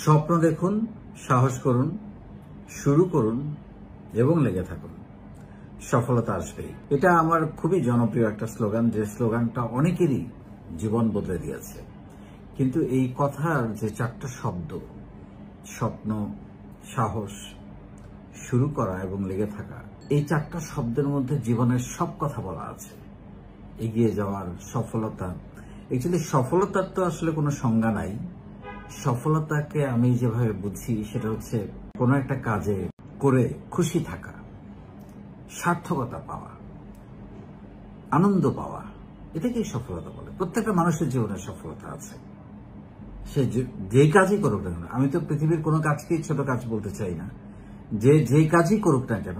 স্বপ্ন দেখুন, সাহস করুন, শুরু করুন এবং লেগে থাকুন, সফলতা আসবে। এটা আমার খুবই জনপ্রিয় একটা স্লোগান, যে স্লোগানটা অনেকেরই জীবন বদলে দিয়েছে। কিন্তু এই কথার যে চারটা শব্দ, স্বপ্ন, সাহস, শুরু করা এবং লেগে থাকা, এই চারটা শব্দের মধ্যে জীবনের সব কথা বলা আছে। এগিয়ে যাওয়ার, সফলতা। অ্যাকচুয়ালি সফলতার তো আসলে কোনো সংজ্ঞা নাই। সফলতাকে আমি যেভাবে বুঝি সেটা হচ্ছে কোনো একটা কাজে করে খুশি থাকা, সার্থকতা পাওয়া, আনন্দ পাওয়া, এটাকেই সফলতা বলে। প্রত্যেকটা মানুষের জীবনে সফলতা আছে, সে যে কাজই করুক না কেন। আমি তো পৃথিবীর কোনো কাজকেই ছোট কাজ বলতে চাই না। যে কাজই করুক না কেন,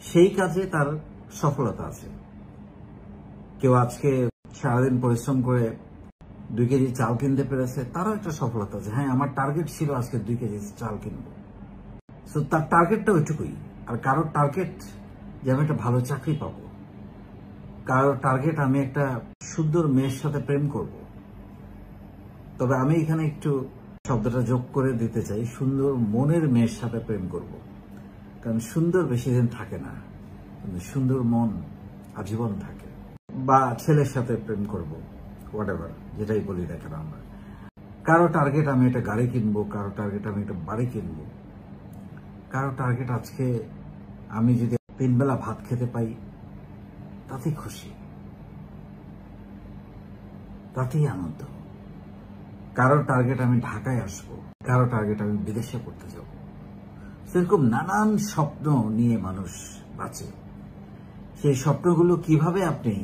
সেই কাজে তার সফলতা আছে। কেউ আজকে সারাদিন পরিশ্রম করে 2 কেজি চাল কিনতে পেরেছে, তারও একটা সফলতা আছে। হ্যাঁ, আমার টার্গেট ছিল আজকে 2 কেজি চাল কিনবো, সো তার টার্গেটটা ওইটুকুই। আর কারোর টার্গেট যে আমি একটা ভালো চাকরি পাবো, কারোর টার্গেট আমি একটা সুন্দর মেয়ের সাথে প্রেম করব। তবে আমি এখানে একটু শব্দটা যোগ করে দিতে চাই, সুন্দর মনের মেয়ের সাথে প্রেম করব। কারণ সুন্দর বেশি দিন থাকে না, কিন্তু সুন্দর মন আজীবন থাকে। বা ছেলের সাথে প্রেম করব, হোয়াটএভার, যেটাই বলি না কেন আমরা। কারো টার্গেট আমি একটা গাড়ি কিনবো, কারো টার্গেট আমি একটা বাড়ি কিনবো, কারো টার্গেট আজকে আমি যদি 3 বেলা ভাত খেতে পাই তাতেই খুশি, তাতেই আনন্দ। কারো টার্গেট আমি ঢাকায় আসবো, কারো টার্গেট আমি বিদেশে পড়তে যাব। সেরকম নানান স্বপ্ন নিয়ে মানুষ বাঁচে। সেই স্বপ্নগুলো কিভাবে আপনি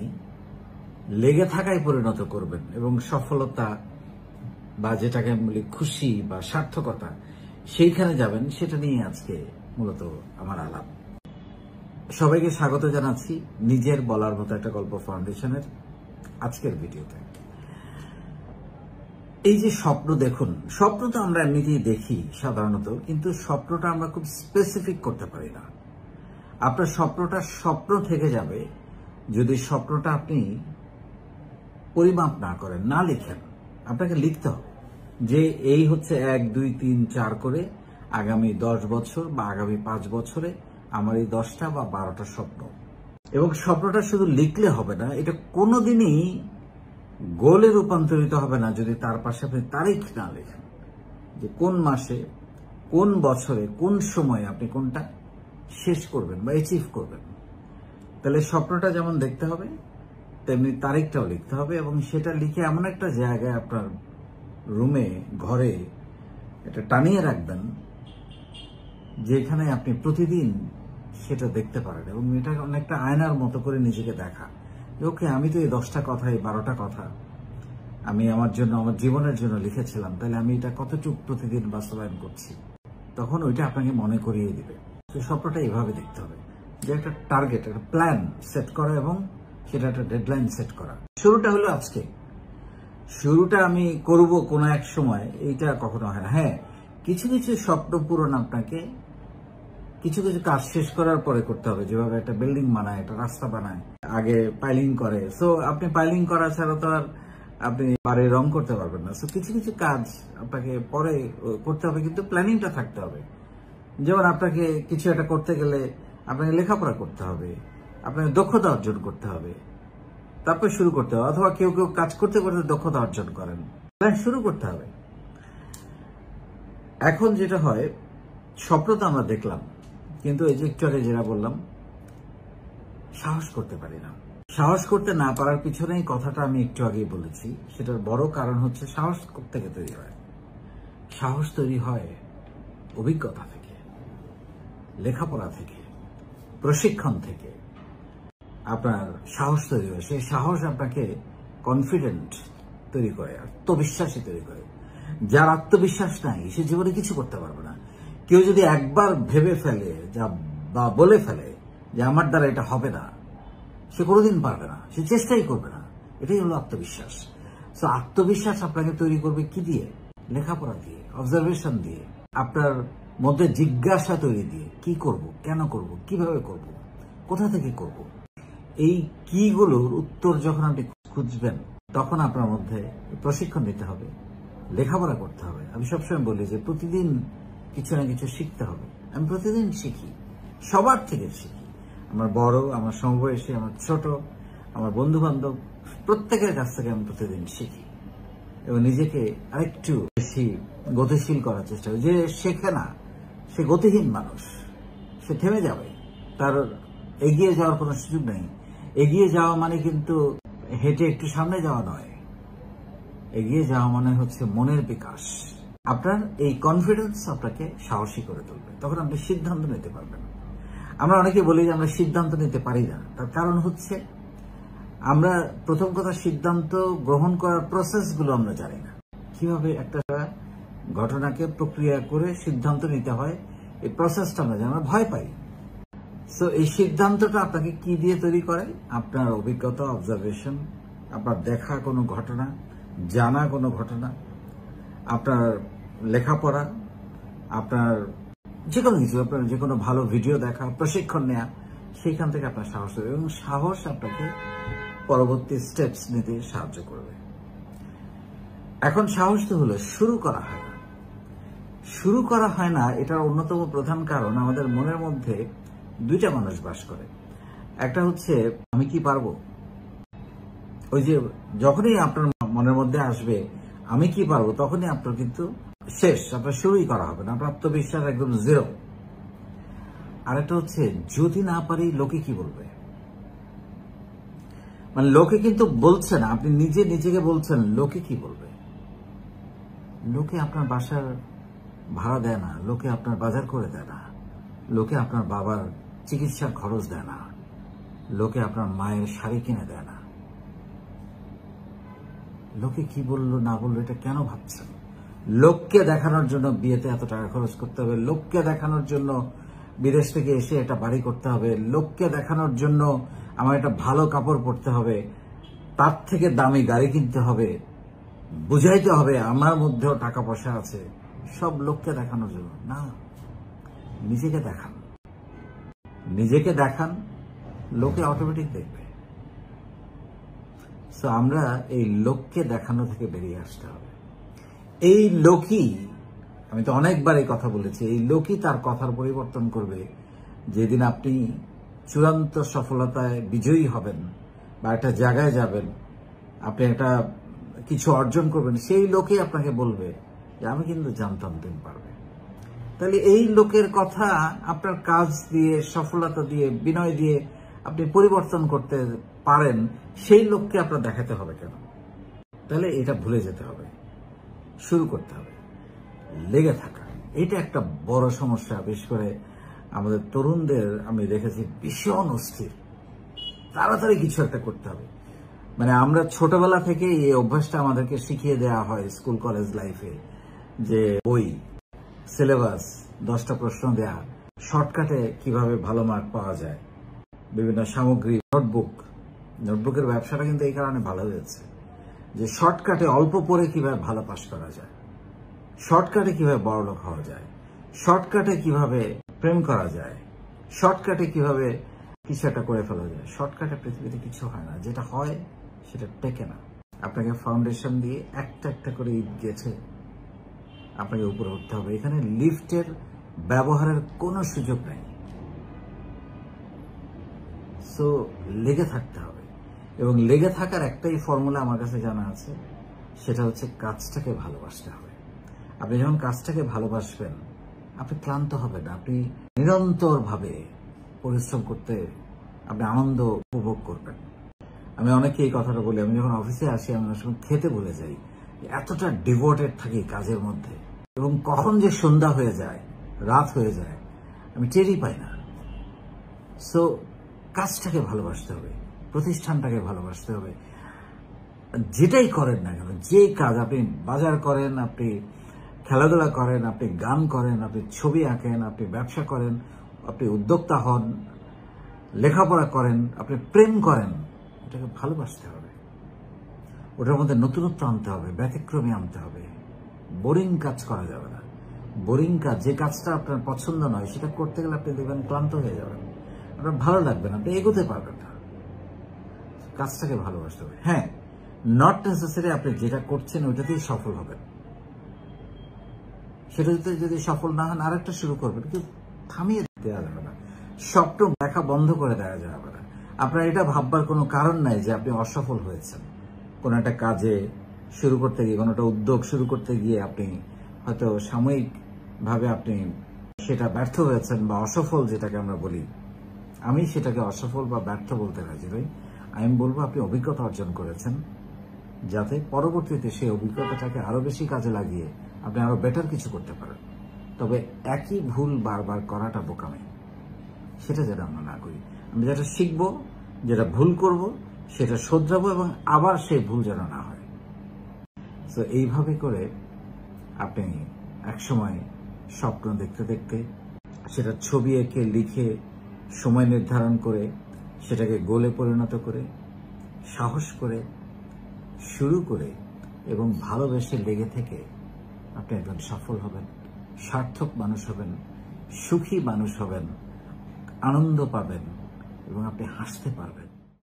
লেগে থাকায় পরিণত করবেন এবং সফলতা বা যেটাকে আমি বলি খুশি বা সার্থকতা, সেইখানে যাবেন, সেটা নিয়ে আজকে মূলত আমার আলাপ। সবাইকে স্বাগত জানাচ্ছি নিজের বলার মতো একটা গল্প ফাউন্ডেশনের আজকের ভিডিওতে। এই যে স্বপ্ন দেখুন, স্বপ্ন তো আমরা এমনিতেই দেখি সাধারণত, কিন্তু স্বপ্নটা আমরা খুব স্পেসিফিক করতে পারি না। আপনার স্বপ্নটা স্বপ্ন থেকে যাবে যদি স্বপ্নটা আপনি পরিমাপ না করেন, না লিখেন। আপনাকে লিখতে হবে যে এই হচ্ছে 1, 2, 3, 4 করে আগামী 10 বছর বা আগামী 5 বছরে আমার এই 10টা বা 12টা স্বপ্ন। এবং স্বপ্নটা শুধু লিখলে হবে না, এটা কোনোদিনই গোলে রূপান্তরিত হবে না যদি তার পাশে আপনি তারিখ না লেখেন, যে কোন মাসে, কোন বছরে, কোন সময়ে আপনি কোনটা শেষ করবেন বা অ্যাচিভ করবেন। তাহলে স্বপ্নটা যেমন দেখতে হবে, তেমনি তারিখটাও লিখতে হবে। এবং সেটা লিখে এমন একটা জায়গায় আপনার রুমে, ঘরে এটা টানিয়ে রাখবেন, যেখানে আপনি প্রতিদিন সেটা দেখতে পারেন। এবং এটা অনেকটা আয়নার মতো করে নিজেকে দেখা, ওকে আমি তো এই 10টা কথা, এই 12টা কথা আমি আমার জন্য, আমার জীবনের জন্য লিখেছিলাম, তাহলে আমি এটা কতটুকু প্রতিদিন বাস্তবায়ন করছি। তখন ওইটা আপনাকে মনে করিয়ে দিবে। তো স্বপ্নটা এইভাবে দেখতে হবে, যে একটা টার্গেট, একটা প্ল্যান সেট করা এবং সেটা একটা ডেডলাইন সেট করা। শুরুটা হলো আজকে, শুরুটা আমি করব কোনো এক সময়, এইটা কখনো হয় না। হ্যাঁ, কিছু কিছু স্বপ্ন পূরণ আপনাকে কিছু কিছু কাজ শেষ করার পরে করতে হবে। যেভাবে একটা বিল্ডিং বানায়, একটা রাস্তা বানায়, আগে পাইলিং করে। সো আপনি পাইলিং করা ছাড়া তো আর আপনি পারে রং করতে পারবেন না। সো কিছু কিছু কাজ আপনাকে পরে করতে হবে, কিন্তু প্ল্যানিংটা থাকতে হবে। যেমন আপনাকে কিছু একটা করতে গেলে আপনাকে লেখাপড়া করতে হবে, আপনাকে দক্ষতা অর্জন করতে হবে, তারপর শুরু করতে হবে। অথবা কেউ কেউ কাজ করতে করতে দক্ষতা অর্জন করেন, শুরু করতে হবে। এখন যেটা হয়, স্বপ্ন তো আমরা দেখলাম, কিন্তু এই যে একটু আগে যেটা বললাম, সাহস করতে পারি না। সাহস করতে না পারার পিছনেই কথাটা আমি একটু আগেই বলেছি। সেটার বড় কারণ হচ্ছে সাহস থেকে তৈরি হয়। সাহস তৈরি হয় অভিজ্ঞতা থেকে, লেখাপড়া থেকে, প্রশিক্ষণ থেকে। আপনার সাহস তৈরি হয়, সেই সাহস আপনাকে কনফিডেন্ট তৈরি করে, আত্মবিশ্বাসী তৈরি করে। যার আত্মবিশ্বাস নাই, সে জীবনে কিছু করতে পারবে না। কেউ যদি একবার ভেবে ফেলে বা বলে ফেলে যে আমার দ্বারা এটা হবে না, সে কোনোদিন পারবে না, সে চেষ্টাই করবে না। এটাই হলো আত্মবিশ্বাস। তো আত্মবিশ্বাস আপনাকে তৈরি করবে কি দিয়ে? লেখাপড়া দিয়ে, অবজারভেশন দিয়ে, আপনার মধ্যে জিজ্ঞাসা তৈরি দিয়ে। কি করব, কেন করব, কিভাবে করব, কোথা থেকে করব। এই কিগুলোর উত্তর যখন আপনি খুঁজবেন, তখন আপনার মধ্যে প্রশিক্ষণ নিতে হবে, লেখাপড়া করতে হবে। আমি সবসময় বলি যে প্রতিদিন কিছু না কিছু শিখতে হবে। আমি প্রতিদিন শিখি, সবার থেকে শিখি। আমার বড়, আমার সমবয়সী, আমার ছোট, আমার বন্ধু বান্ধব, প্রত্যেকের কাছ থেকে আমি প্রতিদিন শিখি এবং নিজেকে আরেকটু বেশি গতিশীল করার চেষ্টা করি। যে শেখে না সে গতিহীন মানুষ, সে থেমে যাবে, তার এগিয়ে যাওয়ার কোনো সুযোগ নেই। এগিয়ে যাওয়া মানে কিন্তু হেঁটে একটু সামনে যাওয়া নয়, এগিয়ে যাওয়া মানে হচ্ছে মনের বিকাশ। আপনার এই কনফিডেন্স আপনাকে সাহসী করে তুলবে, তখন আপনি সিদ্ধান্ত নিতে পারবেন। আমরা অনেকে বলি যে আমরা সিদ্ধান্ত নিতে পারি না, তার কারণ হচ্ছে আমরা প্রথম কথা সিদ্ধান্ত গ্রহণ করার প্রসেসগুলো আমরা জানি না। কিভাবে একটা ঘটনাকে প্রক্রিয়া করে সিদ্ধান্ত নিতে হয় এই প্রসেসটা আমরা জানি, আমরা ভয় পাই। সো এই সিদ্ধান্তটা আপনাকে কি দিয়ে তৈরি করে? আপনার অভিজ্ঞতা, অবজারভেশন, আপনার দেখা কোনো ঘটনা, জানা কোনো ঘটনা, আপনার লেখাপড়া, আপনার যে কোনো কিছু, আপনার যে কোনো ভালো ভিডিও দেখা, প্রশিক্ষণ নেওয়া, সেইখান থেকে আপনার সাহস হবে এবং সাহস আপনাকে পরবর্তী স্টেপস নিতে সাহায্য করবে। এখন সাহস তো হলো শুরু করা হয় না। শুরু করা হয় না, এটার অন্যতম প্রধান কারণ আমাদের মনের মধ্যে দুইটা মানুষ বাস করে। একটা হচ্ছে আমি কি পারবো, ওই যে যখনই আপনার মনের মধ্যে আসবে আমি কি পারবো, তখনই আপনার কিন্তু শেষ, আপনার শুরুই করা হবে না, আপনার আত্মবিশ্বাস একদম জিরো। আরেকটা হচ্ছে যদি না পারি লোকে কি বলবে, মানে লোকে কিন্তু বলছে না, আপনি নিজে নিজেকে বলছেন লোকে কি বলবে। লোকে আপনার বাসার ভাড়া দেয় না, লোকে আপনার বাজার করে দেয় না, লোকে আপনার বাবার চিকিৎসার খরচ দেয় না, লোকে আপনার মায়ের শাড়ি কিনে দেয় না। লোকে কি বললো না বললো এটা কেন ভাবছেন? লোককে দেখানোর জন্য বিয়েতে এত টাকা খরচ করতে হবে, লোককে দেখানোর জন্য বিদেশ থেকে এসে একটা বাড়ি করতে হবে, লোককে দেখানোর জন্য আমার একটা ভালো কাপড় পরতে হবে, তার থেকে দামি গাড়ি কিনতে হবে, বুঝাইতে হবে আমার মধ্যেও টাকা পয়সা আছে, সব লোককে দেখানোর জন্য না। নিজেকে দেখান, নিজেকে দেখান, লোকে অটোমেটিক দেখবে। সো আমরা এই লোককে দেখানো থেকে বেরিয়ে আসতে হবে। এই লোকই, আমি তো অনেকবার এই কথা বলেছি, এই লোকই তার কথার পরিবর্তন করবে যেদিন আপনি চূড়ান্ত সফলতায় বিজয়ী হবেন বা একটা জায়গায় যাবেন, আপনি একটা কিছু অর্জন করবেন, সেই লোকই আপনাকে বলবে যে আমি কিন্তু জানতাম তুমি পারবে। তাহলে এই লোকের কথা আপনার কাজ দিয়ে, সফলতা দিয়ে, বিনয় দিয়ে আপনি পরিবর্তন করতে পারেন, সেই লোককে আপনার দেখাতে হবে কেন? তাহলে এটা ভুলে যেতে হবে, শুরু করতে হবে, লেগে থাকা। এটা একটা বড় সমস্যা, বিশেষ করে আমাদের তরুণদের আমি দেখেছি ভীষণ অস্থির, তাড়াতাড়ি কিছু একটা করতে হবে। মানে আমরা ছোটবেলা থেকে এই অভ্যাসটা আমাদেরকে শিখিয়ে দেওয়া হয় স্কুল কলেজ লাইফে, যে বই, সিলেবাস, 10টা প্রশ্ন দেয়া, শর্টকাটে কিভাবে ভালো মার্ক পাওয়া যায়, বিভিন্ন সামগ্রী, নোটবুকের ব্যবসাটা কিন্তু এই কারণে ভালো হয়েছে যে শর্টকাটে অল্প পড়ে কিভাবে ভালো পাস করা যায়, শর্টকাটে কিভাবে বড়লোক হওয়া যায়, শর্টকাটে কিভাবে প্রেম করা যায়, শর্টকাটে কিভাবে কিছু একটা করে ফেলা যায়। শর্টকাটে পৃথিবীতে কিছু হয় না, যেটা হয় সেটা টেকে না। আপনাকে ফাউন্ডেশন দিয়ে একটা একটা করে ইট গেছে আপনাকে উপরে উঠতে হবে। এখানে লিফটের ব্যবহারের কোনো সুযোগ নেই। সো লেগে থাকতে হবে, এবং লেগে থাকার একটাই ফর্মুলা আমার কাছে জানা আছে, সেটা হচ্ছে কাজটাকে ভালোবাসতে হবে। আপনি যখন কাজটাকে ভালোবাসবেন আপনি ক্লান্ত হবেন না, আপনি নিরন্তরভাবে পরিশ্রম করতে আপনি আনন্দ উপভোগ করবেন। আমি অনেকে এই কথাটা বলি, আমি যখন অফিসে আসি আমি অনেক সময় খেতে ভুলে যাই, এতটা ডিভোটেড থাকি কাজের মধ্যে, এবং কখন যে সন্ধ্যা হয়ে যায়, রাত হয়ে যায়, আমি টেরই পাই না। সো কাজটাকে ভালোবাসতে হবে, প্রতিষ্ঠানটাকে ভালোবাসতে হবে। যেটাই করেন না কেন, যে কাজ, আপনি বাজার করেন, আপনি খেলাধুলা করেন, আপনি গান করেন, আপনি ছবি আঁকেন, আপনি ব্যবসা করেন, আপনি উদ্যোক্তা হন, লেখাপড়া করেন, আপনি প্রেম করেন, এটাকে ভালোবাসতে হবে। ওটার মধ্যে নতুনত্ব আনতে হবে, ব্যতিক্রমী আনতে হবে। বোরিং কাজ করা যাবে না। বোরিং কাজ, যে কাজটা আপনার পছন্দ নয়, সেটা করতে গেলে আপনি দেখবেন ক্লান্ত হয়ে যাবেন, আপনার ভালো লাগবে না, আপনি এগোতে পারবেন না। কাজটাকে ভালোবাসতে হবে। হ্যাঁ, নট নেসেসারি আপনি যেটা করছেন ওইটাতেই সফল হবেন, সেটাতে যদি সফল না হন আরেকটা শুরু করবেন, কিন্তু থামিয়ে দেওয়া যাবে না, স্বপ্ন দেখা বন্ধ করে দেওয়া যাবে না। আপনার এটা ভাববার কোনো কারণ নাই যে আপনি অসফল হয়েছেন কোনো একটা কাজে শুরু করতে গিয়ে, কোনো একটা উদ্যোগ শুরু করতে গিয়ে আপনি হয়তো সাময়িকভাবে আপনি সেটা ব্যর্থ হয়েছেন বা অসফল যেটাকে আমরা বলি। আমি সেটাকে অসফল বা ব্যর্থ বলতে রাজি নই। আমি বলবো আপনি অভিজ্ঞতা অর্জন করেছেন, যাতে পরবর্তীতে সেই অভিজ্ঞতাটাকে আরো বেশি কাজে লাগিয়ে আপনি আরো বেটার কিছু করতে পারেন। তবে একই ভুল বারবার করাটা বোকামি, সেটা যেন আমরা না করি। আমি যেটা শিখবো, যেটা ভুল করব, সেটা শোধরাবো এবং আবার সেই ভুল যেন না হয়। তো এইভাবে করে আপনি একসময় স্বপ্ন দেখতে দেখতে সেটা ছবি এঁকে লিখে সময় নির্ধারণ করে সেটাকে গোলে পরিণত করে সাহস করে শুরু করে এবং ভালোবেসে লেগে থেকে আপনি একজন সফল হবেন, সার্থক মানুষ হবেন, সুখী মানুষ হবেন, আনন্দ পাবেন এবং আপনি হাসতে পারবেন।